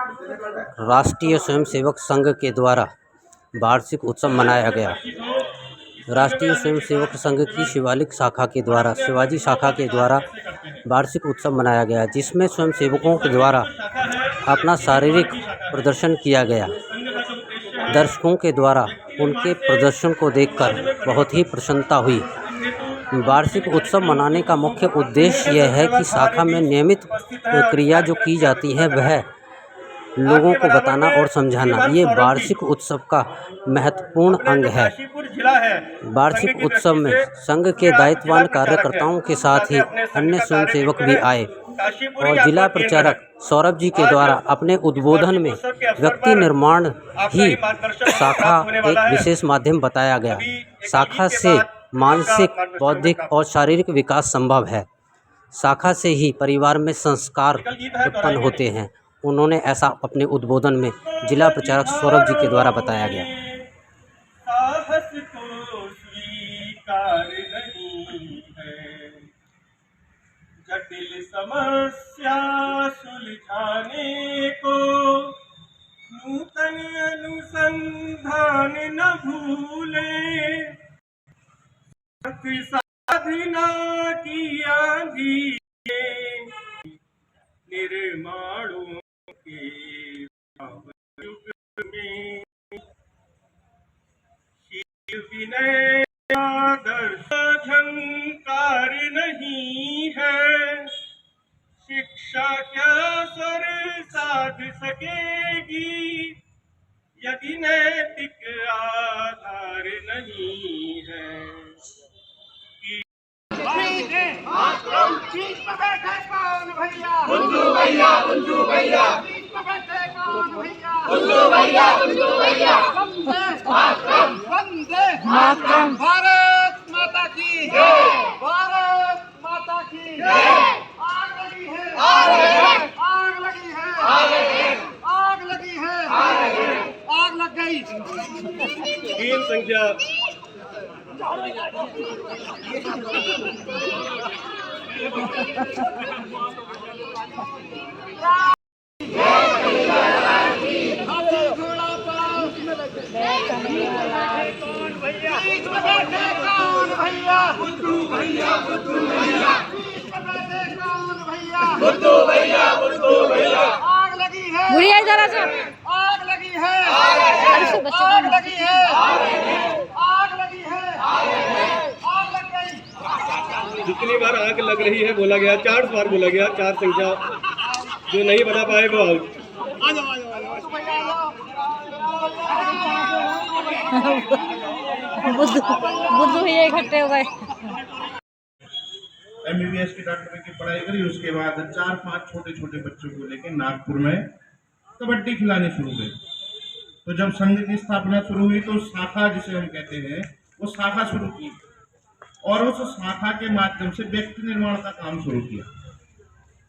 राष्ट्रीय स्वयंसेवक संघ के द्वारा वार्षिक उत्सव मनाया गया। राष्ट्रीय स्वयंसेवक संघ की शिवालिक शाखा के द्वारा शिवाजी शाखा के द्वारा वार्षिक उत्सव मनाया गया, जिसमें स्वयंसेवकों के द्वारा अपना शारीरिक प्रदर्शन किया गया। दर्शकों के द्वारा उनके प्रदर्शन को देखकर बहुत ही प्रसन्नता हुई। वार्षिक उत्सव मनाने का मुख्य उद्देश्य यह है कि शाखा में नियमित क्रिया जो की जाती है वह लोगों को बताना और समझाना, ये वार्षिक उत्सव का महत्वपूर्ण अंग है। वार्षिक उत्सव में संघ के दायित्ववान कार्यकर्ताओं के साथ ही अन्य स्वयंसेवक भी आए और जिला प्रचारक सौरभ जी के द्वारा अपने उद्बोधन में व्यक्ति निर्माण ही शाखा एक विशेष माध्यम बताया गया। शाखा से मानसिक, बौद्धिक और शारीरिक विकास संभव है। शाखा से ही परिवार में संस्कार उत्पन्न होते हैं। उन्होंने ऐसा अपने उद्बोधन में जिला प्रचारक सौरभ जी के द्वारा बताया गया। साहस को स्वीकार नहीं है, जटिल समस्या सुलझाने को नूतन अनुसंधान न भूले, साधना की आंधी निर्माणों के युग में शिव विनय आदर्श झंकार नहीं है, शिक्षा क्या स्वर साध सकेगी यदि नैतिक आधार नहीं है। बीच में बैठे कौन भैया? बुद्धू भैया, बुद्धू भैया। बीच में बैठे कौन भैया? बुद्धू भैया, बुद्धू भैया। वंदे मातरम, वंदे मातरम। भारत माता की जय, भारत माता की जय। आग लगी है, आग लगी है, आग लगी है, आग लग गई। टीम संख्या कौन भैया? बीच में बैठे कौन भैया? बुद्धू भैया, बुद्धू भैया। बीच में बैठे कौन भैया? बुद्धू भैया, बुद्धू भैया। आग लगी है, बुढ़िया इधर आ जा। आग लगी है, अरे आग लगी है, आग लगी है, आग लग गई। जितनी बार आग लग रही है बोला गया, 4 बार बोला गया, 4 संख्या जो नहीं बता पाए वो आउट। बुद्धू भैया इकट्ठे हो गए। MBBS की डॉक्टर की पढ़ाई करी, उसके बाद 4-5 छोटे छोटे बच्चों को लेकर नागपुर में कबड्डी खिलानी शुरू हुई। तो जब संघ की स्थापना शुरू हुई तो शाखा जिसे हम कहते हैं वो शाखा शुरू की और उस शाखा के माध्यम से व्यक्ति निर्माण का काम शुरू किया।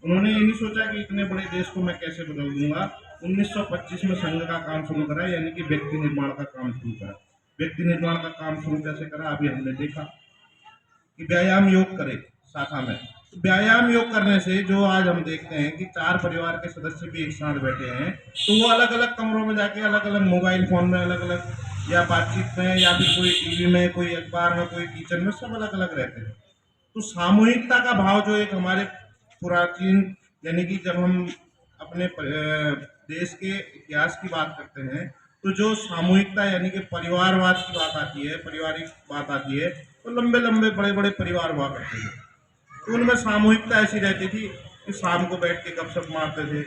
उन्होंने ये नहीं सोचा कि इतने बड़े देश को मैं कैसे बदल दूंगा। 1925 में संघ का काम शुरू करा, यानी कि व्यक्ति निर्माण का काम शुरू करा। व्यक्ति निर्माण का काम शुरू कैसे करा, अभी हमने देखा कि व्यायाम योग करे शाखा में। व्यायाम योग करने से जो आज हम देखते हैं कि 4 परिवार के सदस्य भी एक साथ बैठे हैं, तो वो अलग अलग कमरों में जाके अलग अलग मोबाइल फोन में अलग अलग या बातचीत में या फिर कोई टीवी में, कोई अखबार में, कोई किचन में, सब अलग अलग रहते हैं। तो सामूहिकता का भाव जो एक हमारे पुरातन, यानी कि जब हम अपने देश के इतिहास की बात करते हैं तो जो सामूहिकता यानी कि परिवारवाद की बात आती है, पारिवारिक बात आती है, तो लंबे लंबे बड़े बड़े परिवार हुआ करते थे। तो उनमें सामूहिकता ऐसी रहती थी कि शाम को बैठ के गपशप मारते थे।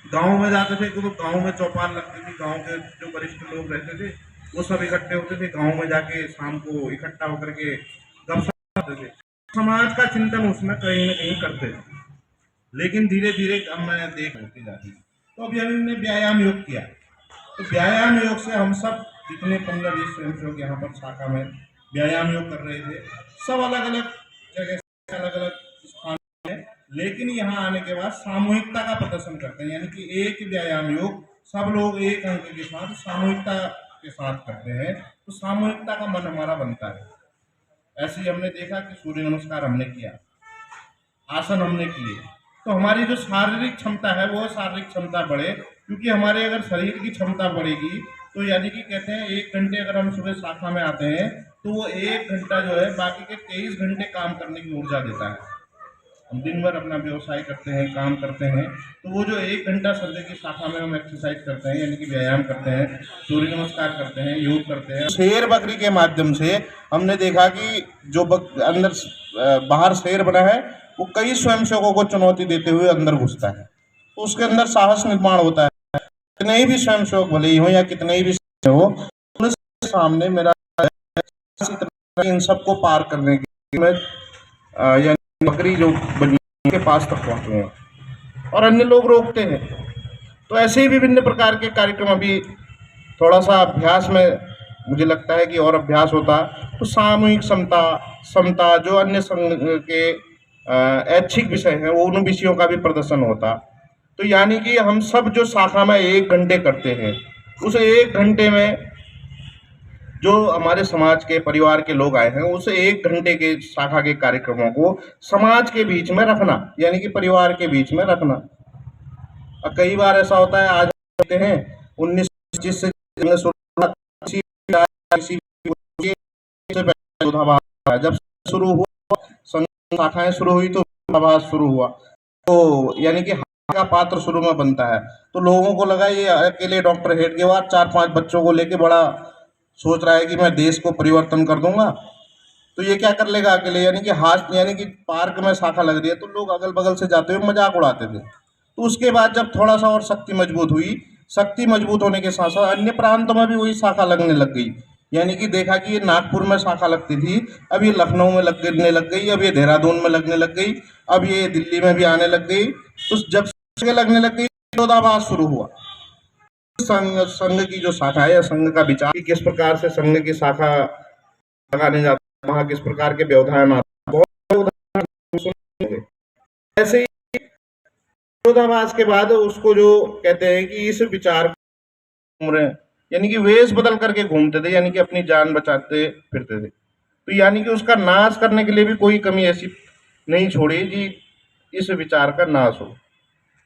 गाँव में जाते थे तो गाँव में चौपाल लगती थी, गाँव के जो वरिष्ठ लोग रहते थे वो सब इकट्ठे होते थे, गाँव में जाके शाम को इकट्ठा होकर के गपशप करते थे। समाज का चिंतन उसमें कहीं ना कहीं करते थे। लेकिन धीरे धीरे अब मैं देख होती जाती। तो अभी हमने व्यायाम योग किया, तो व्यायाम योग से हम सब जितने 15-20 स्वयंसेवक यहाँ पर शाखा में व्यायाम योग कर रहे थे, सब अलग अलग जगह से अलग अलग स्थान में, लेकिन यहाँ आने के बाद सामूहिकता का प्रदर्शन करते हैं। यानी कि एक व्यायाम योग सब लोग एक अंक के साथ सामूहिकता के साथ करते हैं, तो सामूहिकता का मन हमारा बनता है। ऐसे ही हमने देखा कि सूर्य नमस्कार हमने किया, आसन हमने किए, तो हमारी जो शारीरिक क्षमता है वो शारीरिक क्षमता बढ़े, क्योंकि हमारे अगर शरीर की क्षमता बढ़ेगी तो यानी कि कहते हैं 1 घंटे अगर हम सुबह शाखा में आते हैं तो वो 1 घंटा जो है बाकी के 23 घंटे काम करने की ऊर्जा देता है। हम दिन भर अपना व्यवसाय करते हैं, काम करते हैं, तो वो जो 1 घंटा संजय की शाखा में हम एक्सरसाइज करते हैं यानी कि व्यायाम करते हैं, सूर्य नमस्कार करते हैं, योग करते हैं, शेर बकरी के माध्यम से हमने देखा कि जो अंदर बाहर शेर बना है वो कई स्वयंसेवकों को चुनौती देते हुए अंदर घुसता है, तो उसके अंदर साहस निर्माण होता है। कितने ही भी स्वयंसेवक भले ही हो या कितने ही भी हो, उनके सामने मेरा इन सबको पार करने की मैं यानी बकरी जो बनी के पास तक पहुंचूंगा और अन्य लोग रोकते हैं। तो ऐसे ही विभिन्न प्रकार के कार्यक्रम अभी थोड़ा सा अभ्यास में मुझे लगता है कि और अभ्यास होता तो सामूहिक समता जो अन्य संघ के ऐच्छिक विषय हैं वो उन विषयों का भी प्रदर्शन होता। तो यानी कि हम सब जो शाखा में 1 घंटे करते हैं उस 1 घंटे में जो हमारे समाज के परिवार के लोग आए हैं उस 1 घंटे के शाखा के कार्यक्रमों को समाज के बीच में रखना यानी कि परिवार के बीच में रखना। कई बार ऐसा होता है, आज कहते हैं 1925 से जब शुरू हुआ शाखाएं शुरू हुई तो विरोधाभास शुरू हुआ, तो यानी कि का पात्र शुरू में बनता है। तो लोगों को लगा ये अकेले डॉक्टर हेडगेवार 4-5 बच्चों को लेके बड़ा सोच रहा है कि मैं देश को परिवर्तन कर दूंगा, तो ये क्या कर लेगा अकेले, यानी कि यानी कि पार्क में शाखा लग रही है तो लोग अगल बगल से जाते हुए मजाक उड़ाते थे। तो उसके बाद जब थोड़ा सा और शक्ति मजबूत हुई, शक्ति मजबूत होने के साथ साथ अन्य प्रांतों में भी वही शाखा लगने लग गई। यानी कि देखा कि ये नागपुर में शाखा लगती थी, अब ये लखनऊ में लगने लग गई, अब ये देहरादून में लगने लग गई, अब ये दिल्ली में भी आने लग गई। तो जब लगने लग गई विरोधाभास शुरू हुआ। संघ की जो शाखा है या संघ का विचार कि किस प्रकार से संघ की शाखा लगाने जाते हैं, वहाँ किस प्रकार के व्यवधान आते हैं, बहुत ऐसे ही विरोधाभास के बाद उसको जो कहते हैं कि इस विचार यानी कि वेश बदल करके घूमते थे, यानी कि अपनी जान बचाते फिरते थे। तो यानी कि उसका नाश करने के लिए भी कोई कमी ऐसी नहीं छोड़ी कि इस विचार का नाश हो।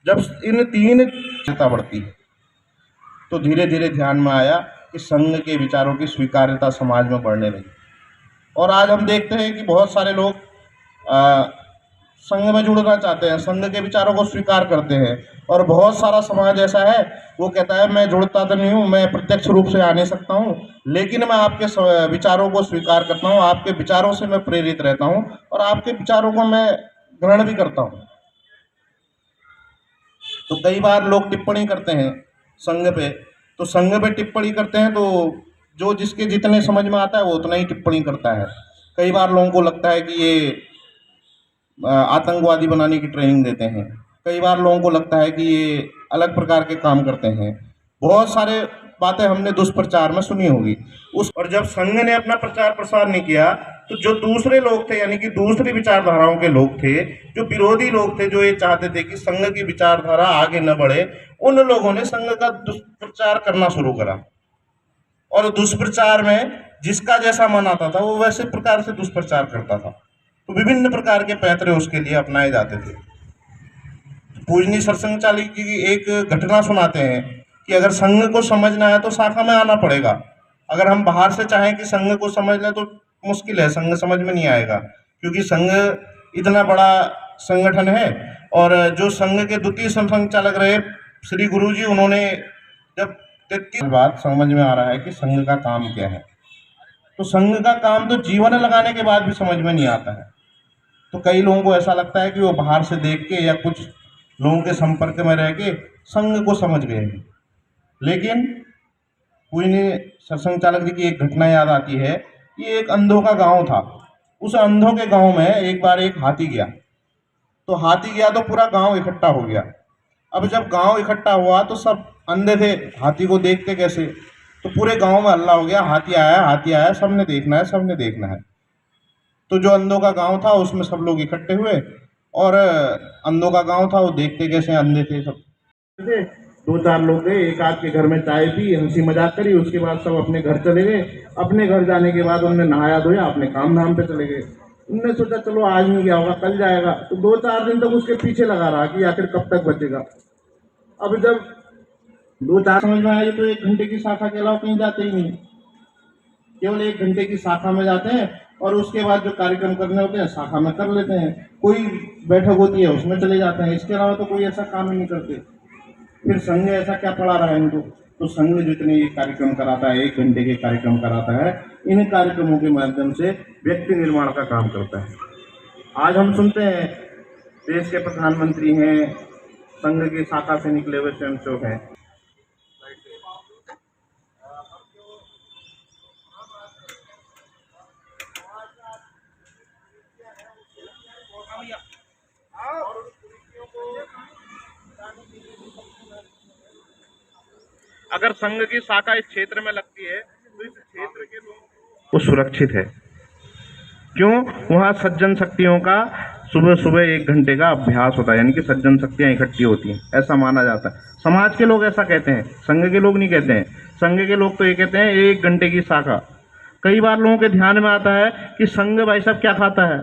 जब इन 3 चिंता बढ़ती है तो धीरे धीरे ध्यान में आया कि संघ के विचारों की स्वीकार्यता समाज में बढ़ने लगी। और आज हम देखते हैं कि बहुत सारे लोग संघ में जुड़ना चाहते हैं, संघ के विचारों को स्वीकार करते हैं, और बहुत सारा समाज ऐसा है वो कहता है मैं जुड़ता तो नहीं हूँ, मैं प्रत्यक्ष रूप से आ नहीं सकता हूँ, लेकिन मैं आपके विचारों को स्वीकार करता हूँ, आपके विचारों से मैं प्रेरित रहता हूँ और आपके विचारों को मैं ग्रहण भी करता हूँ। तो कई बार लोग टिप्पणी करते हैं संघ पे, तो संघ पे टिप्पणी करते हैं तो जो जिसके जितने समझ में आता है वो उतना ही टिप्पणी करता है। कई बार लोगों को लगता है कि ये आतंकवादी बनाने की ट्रेनिंग देते हैं, कई बार लोगों को लगता है कि ये अलग प्रकार के काम करते हैं। बहुत सारे बातें हमने दुष्प्रचार में सुनी होगी और जब संघ ने अपना प्रचार प्रसार नहीं किया तो जो दूसरे लोग थे यानी कि दूसरी विचारधाराओं के लोग थे, जो विरोधी लोग थे, जो ये चाहते थे कि संघ की विचारधारा आगे न बढ़े, उन लोगों ने संघ का दुष्प्रचार करना शुरू करा। और दुष्प्रचार में जिसका जैसा मन आता था वो वैसे प्रकार से दुष्प्रचार करता था। तो विभिन्न प्रकार के पैतरे उसके लिए अपनाए जाते थे। पूजनीय सरसंघ चालक जी की एक घटना सुनाते हैं कि अगर संघ को समझना है तो शाखा में आना पड़ेगा। अगर हम बाहर से चाहें कि संघ को समझ लें तो मुश्किल है, संघ समझ में नहीं आएगा, क्योंकि संघ इतना बड़ा संगठन है। और जो संघ के द्वितीय सरसंघ चालक रहे श्री गुरु जी, उन्होंने जब 33 बात समझ में आ रहा है कि संघ का काम क्या है, तो संघ का काम तो जीवन लगाने के बाद भी समझ में नहीं आता है। तो कई लोगों को ऐसा लगता है कि वो बाहर से देख के या कुछ लोगों के संपर्क में रह के संघ को समझ गए हैं। लेकिन पूजनीय सरसंघ चालक जी की एक घटना याद आती है कि एक अंधों का गांव था। उस अंधों के गांव में एक बार एक हाथी गया, तो हाथी गया तो पूरा गांव इकट्ठा हो गया। अब जब गांव इकट्ठा हुआ तो सब अंधे थे, हाथी को देखते कैसे, तो पूरे गांव में हल्ला हो गया, हाथी आया, सबने देखना है, सबने देखना है। तो जो अंधों का गांव था उसमें सब लोग इकट्ठे हुए, और अंधों का गांव था वो देखते कैसे, अंधे थे सब। 2-4 लोग गए, एक आध के घर में चाय पी, हंसी मजाक करी, उसके बाद सब अपने घर चले गए। अपने घर जाने के बाद उन्होंने नहाया धोया, अपने काम धाम पे चले गए। उनने सोचा चलो आज नहीं गया होगा, कल जाएगा। तो 2-4 दिन तक उसके पीछे लगा रहा कि आखिर कब तक बचेगा। अब जब दो चार समझ में आए तो 1 घंटे की शाखा के अलावा कहीं जाते ही नहीं, केवल 1 घंटे की शाखा में जाते हैं और उसके बाद जो कार्यक्रम करने होते हैं शाखा में कर लेते हैं, कोई बैठक होती है उसमें चले जाते हैं, इसके अलावा तो कोई ऐसा काम ही नहीं करते। फिर संघ ऐसा क्या पढ़ा रहा है इनको? तो संघ जितने ये कार्यक्रम कराता है, 1 घंटे के कार्यक्रम कराता है, इन कार्यक्रमों के माध्यम से व्यक्ति निर्माण का काम करता है। आज हम सुनते हैं देश के प्रधानमंत्री हैं, संघ की शाखा से निकले हुए स्वयंसेवक हैं। अगर संघ की शाखा इस क्षेत्र में लगती है तो इस क्षेत्र के लोग वो सुरक्षित है। क्यों? वहाँ सज्जन शक्तियों का सुबह सुबह 1 घंटे का अभ्यास होता है, यानी कि सज्जन शक्तियाँ इकट्ठी होती हैं, ऐसा माना जाता है। समाज के लोग ऐसा कहते हैं, संघ के लोग नहीं कहते हैं। संघ के लोग तो ये कहते हैं 1 घंटे की शाखा। कई बार लोगों के ध्यान में आता है कि संघ भाई साहब क्या खाता है,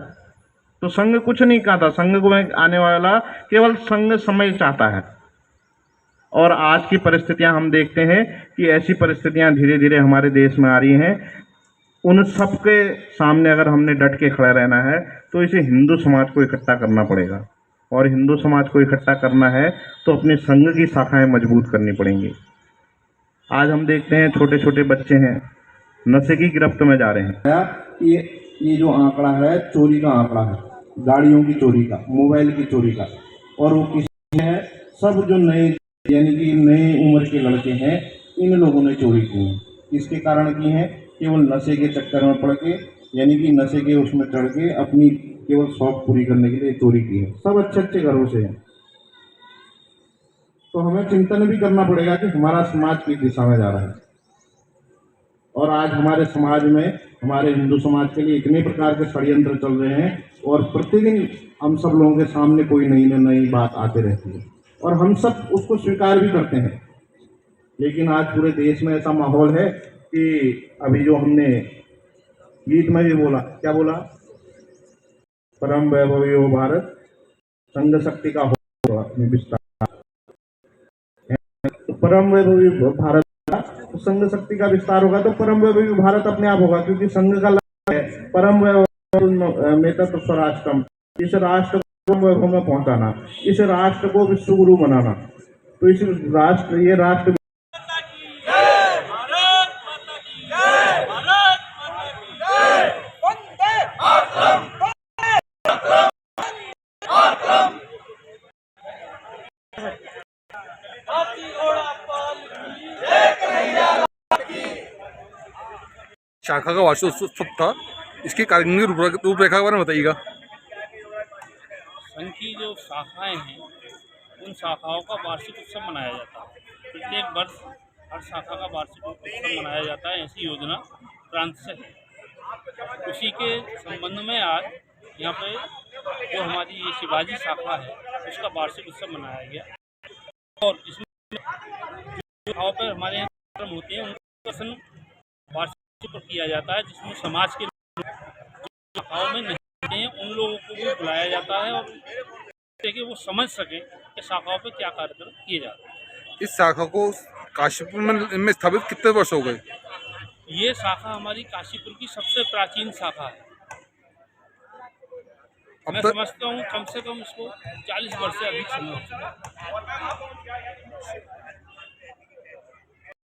तो संघ कुछ नहीं खाता। संघ को आने वाला केवल संघ समय चाहता है। और आज की परिस्थितियां हम देखते हैं कि ऐसी परिस्थितियां धीरे धीरे हमारे देश में आ रही हैं। उन सब के सामने अगर हमने डट के खड़ा रहना है तो इसे हिंदू समाज को इकट्ठा करना पड़ेगा, और हिंदू समाज को इकट्ठा करना है तो अपने संघ की शाखाएं मजबूत करनी पड़ेंगी। आज हम देखते हैं छोटे छोटे बच्चे हैं नशे की गिरफ्त में जा रहे हैं। ये जो आंकड़ा है चोरी का आंकड़ा है, गाड़ियों की चोरी का, मोबाइल की चोरी का, और वो किसी है सब जो नए यानी कि नए उम्र के लड़के हैं इन लोगों ने चोरी की है। इसके कारण की है केवल नशे के चक्कर में पड़ के, यानी कि नशे के उसमें चढ़ के अपनी केवल शौक पूरी करने के लिए चोरी की है। सब अच्छे अच्छे घरों से हैं। तो हमें चिंतन भी करना पड़ेगा कि हमारा समाज किस दिशा में जा रहा है। और आज हमारे समाज में, हमारे हिंदू समाज के लिए इतने प्रकार के षड्यंत्र चल रहे हैं और प्रतिदिन हम सब लोगों के सामने कोई नई नई बात आते रहती है और हम सब उसको स्वीकार भी करते हैं। लेकिन आज पूरे देश में ऐसा माहौल है कि अभी जो हमने गीत में भी बोला, क्या बोला? परम वैभवी हो भारत, संघ शक्ति का होगा विस्तार। परम वैभवी भारत, संघ शक्ति का विस्तार होगा तो परम वैभवी भारत अपने आप होगा, क्योंकि संघ का लक्ष्य है परम वैभव तत्व स्वराष्ट्रम, इस राष्ट्र को वैभव में पहुंचाना, इस राष्ट्र को विश्व गुरु बनाना। तो इस राष्ट्र, ये राष्ट्र शाखा का वार्षिक उत्सव था, इसकी कार्यक्रम रूपरेखा के बारे में बताइएगा। संघ की जो शाखाएं हैं उन शाखाओं का वार्षिक उत्सव मनाया जाता है। प्रत्येक वर्ष हर शाखा का वार्षिक उत्सव मनाया जाता है, ऐसी योजना प्रांत से है। उसी के संबंध में आज यहाँ पे जो हमारी ये शिवाजी शाखा है उसका वार्षिक उत्सव मनाया गया। और इसमें जो शाखाओं पर हमारे यहाँ कार्यक्रम होते हैं उनका दर्शन वार्षिक पर किया जाता है, जिसमें समाज के शाखाओं में नहीं हैं उन लोगों को भी बुलाया जाता है और ताकि वो समझ सकें कि शाखाओं पर क्या कार्यक्रम किए जाते हैं। इस शाखा को काशीपुर में स्थापित कितने वर्ष हो गए? ये शाखा हमारी काशीपुर की सबसे प्राचीन शाखा है। मैं समझता हूँ कम से कम इसको 40 वर्ष से अधिक समय हो चुका है।